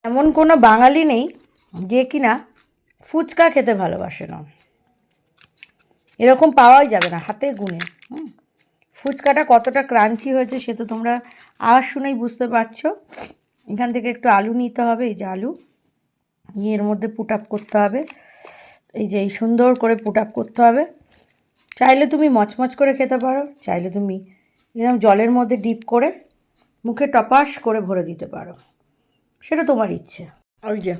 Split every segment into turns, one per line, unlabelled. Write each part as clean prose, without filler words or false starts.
এমন কোনো বাঙালি নেই যে কিনা ফুচকা খেতে ভালোবাসে না। এরকম পাওয়াই যাবে না, হাতে গুনে। ফুচকাটা কতটা ক্রাঞ্চি হয়েছে সে তো তোমরা আওয়াজ শুনেই বুঝতে পারছো। এখান থেকে একটু আলু নিতে হবে, এই যে আলু নিয়ে এর মধ্যে পুট আপ করতে হবে। এই যে এই সুন্দর করে পুট আপ করতে হবে। চাইলে তুমি মচমচ করে খেতে পারো, চাইলে তুমি এরকম জলের মধ্যে ডিপ করে মুখে টপাস করে ভরে দিতে পারো, সেটা তোমার ইচ্ছে। ওই যে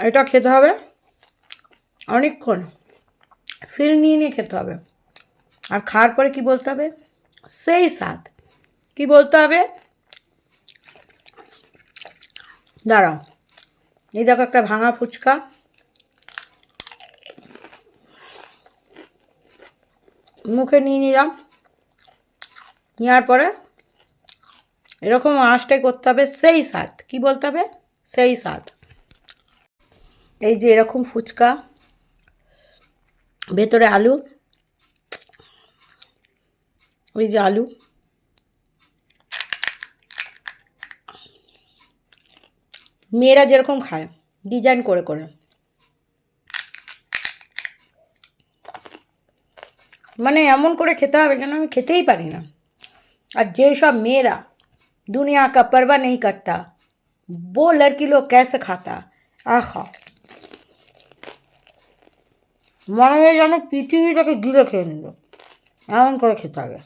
এটা খেতে হবে অনেকক্ষণ, ফিল নিয়ে নিয়ে খেতে হবে। আর খাওয়ার পরে কি বলতে হবে? সেই স্বাদ। কি বলতে হবে? দাঁড়াও, এই দেখো একটা ভাঙা ফুচকা, মুখে নিয়ে নিলাম। নেওয়ার পরে এরকম আঁচটাই করতে হবে, সেই স্বাদ। কি বলতে হবে? সেই স্বাদ। এই যে এরকম ফুচকা, ভেতরে আলু, ওই যে আলু, মেয়েরা যেরকম খায় ডিজাইন করে করে, মানে এমন করে খেতে হবে যেন আমি খেতেই পারি না। আর যেসব মেয়েরা दुनिया का परवाह नहीं करता वो लड़की लोग कैसे खाता, आहा মনে হয় যেন পৃথিবীটাকে গিলে খেয়ে নিল, এমন করে খেতে হবে।